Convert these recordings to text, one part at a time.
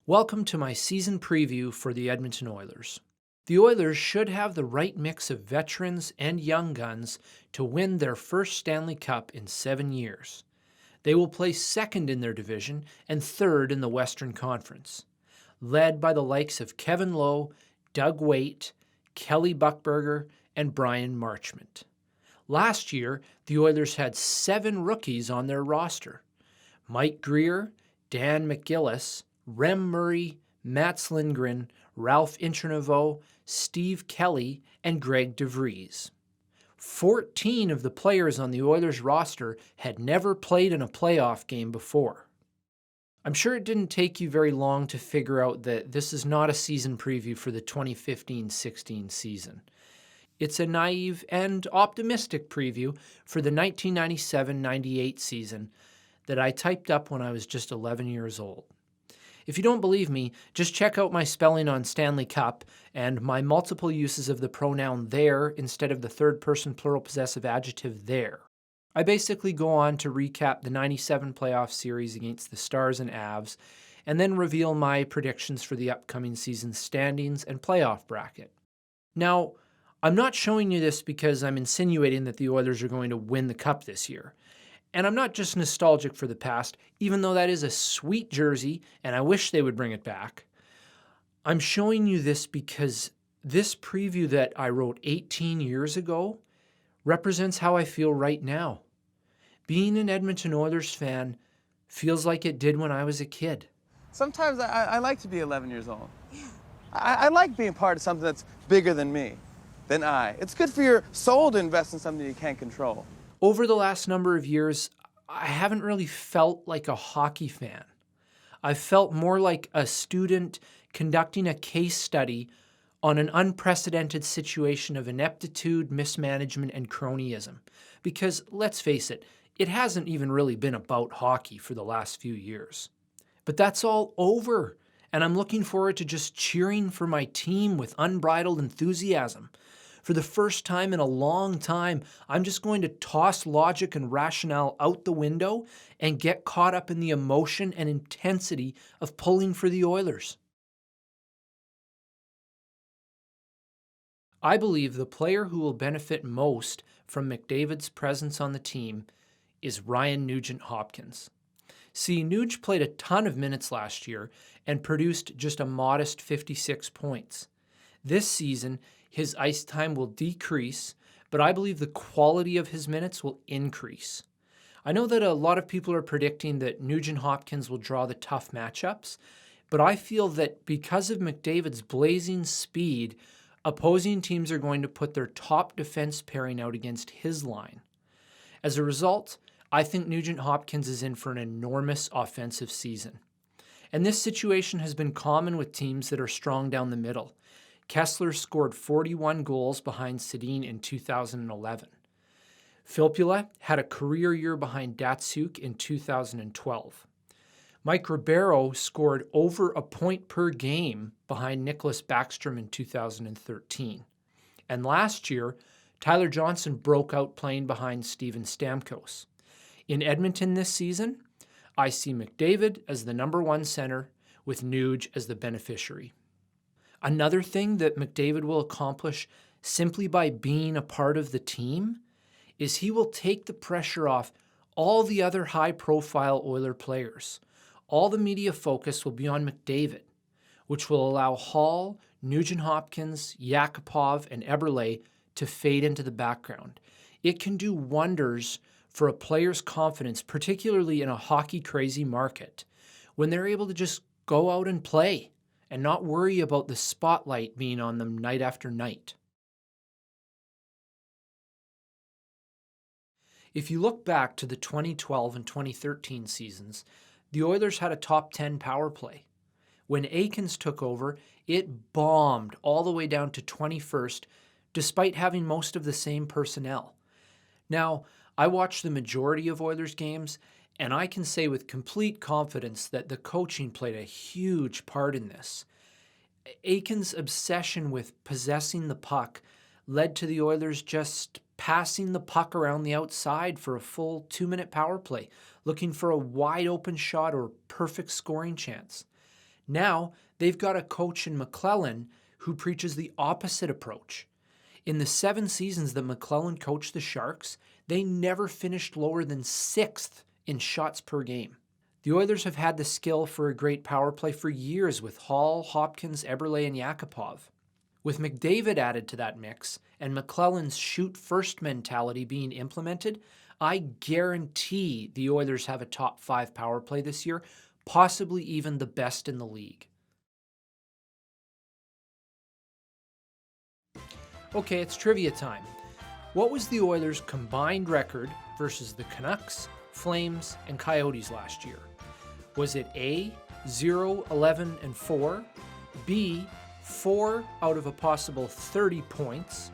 Welcome to my season preview for the Edmonton Oilers. The Oilers should have the right mix of veterans and young guns to win their first Stanley Cup in 7 years. They will place second in their division and third in the Western Conference, led by the likes of Kevin Lowe, Doug Weight, Kelly Buchberger, and Brian Marchment. Last year, the Oilers had 7 rookies on their roster: Mike Greer, Dan McGillis, Rem Murray, Mats Lindgren, Ralph Interneveau, Steve Kelly, and Greg DeVries. 14 of the players on the Oilers roster had never played in a playoff game before. I'm sure it didn't take you very long to figure out that this is not a season preview for the 2015-16 season. It's a naive and optimistic preview for the 1997-98 season that I typed up when I was just 11 years old. If you don't believe me, just check out my spelling on Stanley Cup and my multiple uses of the pronoun their instead of the third-person plural possessive adjective their. I basically go on to recap the 97 playoff series against the Stars and Avs, and then reveal my predictions for the upcoming season's standings and playoff bracket. Now, I'm not showing you this because I'm insinuating that the Oilers are going to win the Cup this year. And I'm not just nostalgic for the past, even though that is a sweet jersey and I wish they would bring it back. I'm showing you this because this preview that I wrote 18 years ago represents how I feel right now. Being an Edmonton Oilers fan feels like it did when I was a kid. Sometimes I like to be 11 years old. I like being part of something that's bigger than me, than I. It's good for your soul to invest in something you can't control. Over the last number of years, I haven't really felt like a hockey fan. I've felt more like a student conducting a case study on an unprecedented situation of ineptitude, mismanagement, and cronyism. Because, let's face it, it hasn't even really been about hockey for the last few years. But that's all over, and I'm looking forward to just cheering for my team with unbridled enthusiasm. For the first time in a long time, I'm just going to toss logic and rationale out the window and get caught up in the emotion and intensity of pulling for the Oilers. I believe the player who will benefit most from McDavid's presence on the team is Ryan Nugent Hopkins. See, Nuge played a ton of minutes last year and produced just a modest 56 points. This season, his ice time will decrease, but I believe the quality of his minutes will increase. I know that a lot of people are predicting that Nugent Hopkins will draw the tough matchups, but I feel that because of McDavid's blazing speed, opposing teams are going to put their top defense pairing out against his line. As a result, I think Nugent Hopkins is in for an enormous offensive season. And this situation has been common with teams that are strong down the middle. Kessler scored 41 goals behind Sedin in 2011. Filppula had a career year behind Datsuk in 2012. Mike Ribeiro scored over a point per game behind Nicholas Backstrom in 2013. And last year, Tyler Johnson broke out playing behind Steven Stamkos. In Edmonton this season, I see McDavid as the number 1 center with Nuge as the beneficiary. Another thing that McDavid will accomplish simply by being a part of the team is he will take the pressure off all the other high-profile Oiler players. All the media focus will be on McDavid, which will allow Hall, Nugent Hopkins, Yakupov, and Eberle to fade into the background. It can do wonders for a player's confidence, particularly in a hockey-crazy market, when they're able to just go out and play and not worry about the spotlight being on them night after night. If you look back to the 2012 and 2013 seasons, the Oilers had a top 10 power play. When Aikens took over, it bombed all the way down to 21st, despite having most of the same personnel. Now, I watched the majority of Oilers games, and I can say with complete confidence that the coaching played a huge part in this. Aikens' obsession with possessing the puck led to the Oilers just passing the puck around the outside for a full 2-minute power play, looking for a wide open shot or perfect scoring chance. Now, they've got a coach in MacLean who preaches the opposite approach. In the 7 seasons that MacLean coached the Sharks, they never finished lower than 6th in shots per game. The Oilers have had the skill for a great power play for years with Hall, Hopkins, Eberle, and Yakupov. With McDavid added to that mix and McLellan's shoot-first mentality being implemented, I guarantee the Oilers have a top 5 power play this year, possibly even the best in the league. Okay, it's trivia time. What was the Oilers' combined record versus the Canucks, Flames, and Coyotes last year? Was it A, 0, 11, and 4, B, 4 out of a possible 30 points,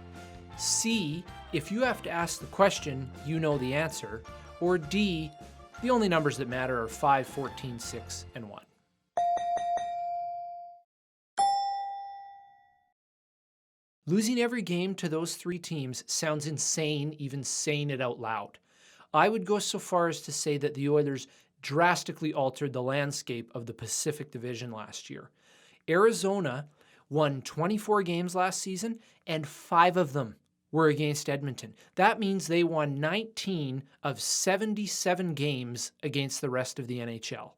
C, if you have to ask the question, you know the answer, or D, the only numbers that matter are 5, 14, 6, and 1? Losing every game to those 3 teams sounds insane, even saying it out loud. I would go so far as to say that the Oilers drastically altered the landscape of the Pacific Division last year. Arizona won 24 games last season, and 5 of them were against Edmonton. That means they won 19 of 77 games against the rest of the NHL.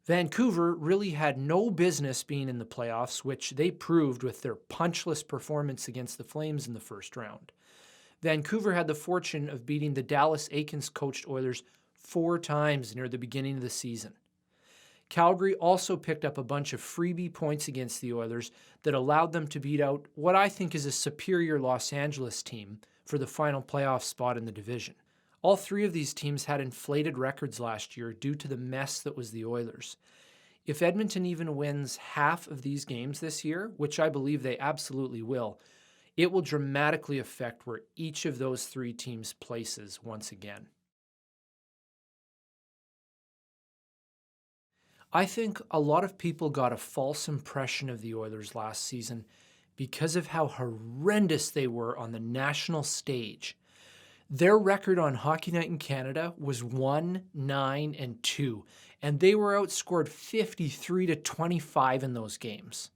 Vancouver really had no business being in the playoffs, which they proved with their punchless performance against the Flames in the first round. Vancouver had the fortune of beating the Dallas Eakins-coached Oilers 4 times near the beginning of the season. Calgary also picked up a bunch of freebie points against the Oilers that allowed them to beat out what I think is a superior Los Angeles team for the final playoff spot in the division. All 3 of these teams had inflated records last year due to the mess that was the Oilers. If Edmonton even wins half of these games this year, which I believe they absolutely will, it will dramatically affect where each of those 3 teams places once again. I think a lot of people got a false impression of the Oilers last season because of how horrendous they were on the national stage. Their record on Hockey Night in Canada was 1-9-2, and they were outscored 53-25 in those games.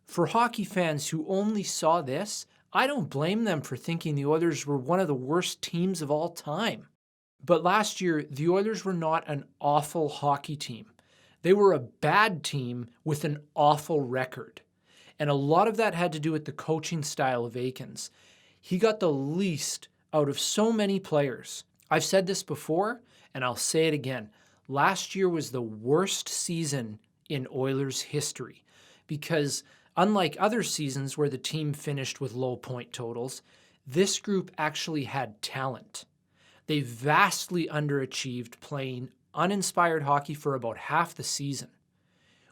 For hockey fans who only saw this, I don't blame them for thinking the Oilers were one of the worst teams of all time. But last year, the Oilers were not an awful hockey team. They were a bad team with an awful record. And a lot of that had to do with the coaching style of Eakins. He got the least out of so many players. I've said this before, and I'll say it again. Last year was the worst season in Oilers history because unlike other seasons where the team finished with low point totals, this group actually had talent. They vastly underachieved, playing uninspired hockey for about half the season.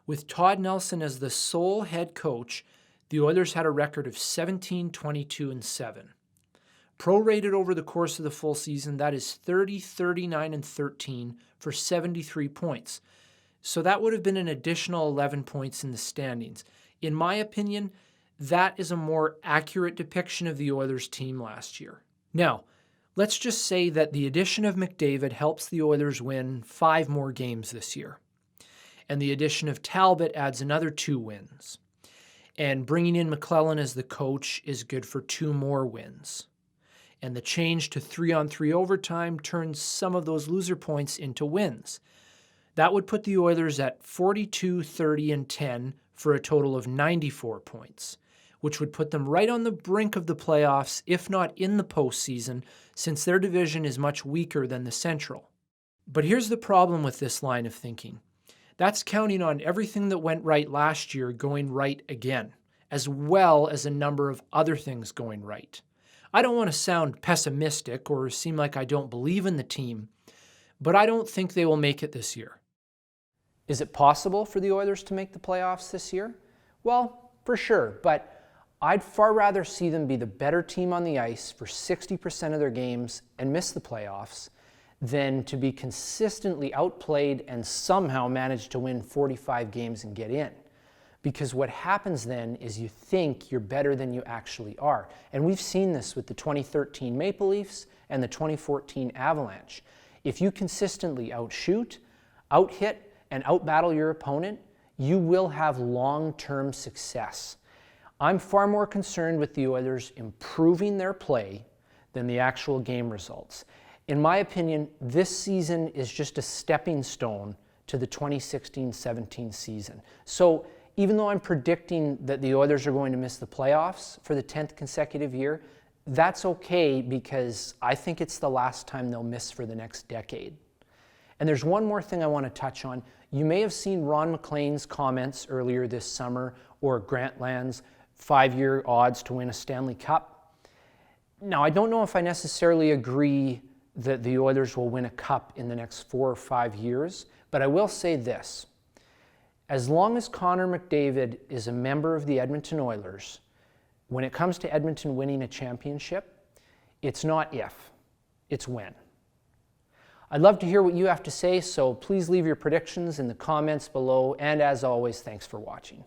With Todd Nelson as the sole head coach, the Oilers had a record of 17, 22, and 7. Prorated over the course of the full season, that is 30, 39, and 13 for 73 points. So that would have been an additional 11 points in the standings. In my opinion, that is a more accurate depiction of the Oilers team last year. Now, let's just say that the addition of McDavid helps the Oilers win 5 more games this year. And the addition of Talbot adds another 2 wins. And bringing in McLellan as the coach is good for 2 more wins. And the change to 3-on-3 overtime turns some of those loser points into wins. That would put the Oilers at 42, 30, and 10 for a total of 94 points, which would put them right on the brink of the playoffs, if not in the postseason, since their division is much weaker than the Central. But here's the problem with this line of thinking. That's counting on everything that went right last year going right again, as well as a number of other things going right. I don't want to sound pessimistic or seem like I don't believe in the team, but I don't think they will make it this year. Is it possible for the Oilers to make the playoffs this year? Well, for sure, but I'd far rather see them be the better team on the ice for 60% of their games and miss the playoffs than to be consistently outplayed and somehow manage to win 45 games and get in. Because what happens then is you think you're better than you actually are. And we've seen this with the 2013 Maple Leafs and the 2014 Avalanche. If you consistently outshoot, outhit, and outbattle your opponent, you will have long-term success. I'm far more concerned with the Oilers improving their play than the actual game results. In my opinion, this season is just a stepping stone to the 2016-17 season. So even though I'm predicting that the Oilers are going to miss the playoffs for the 10th consecutive year, that's okay because I think it's the last time they'll miss for the next decade. And there's one more thing I want to touch on. You may have seen Ron MacLean's comments earlier this summer, or Grantland's 5-year odds to win a Stanley Cup. Now, I don't know if I necessarily agree that the Oilers will win a cup in the next 4 or 5 years, but I will say this. As long as Connor McDavid is a member of the Edmonton Oilers, when it comes to Edmonton winning a championship, it's not if, it's when. I'd love to hear what you have to say, so please leave your predictions in the comments below, and as always, thanks for watching.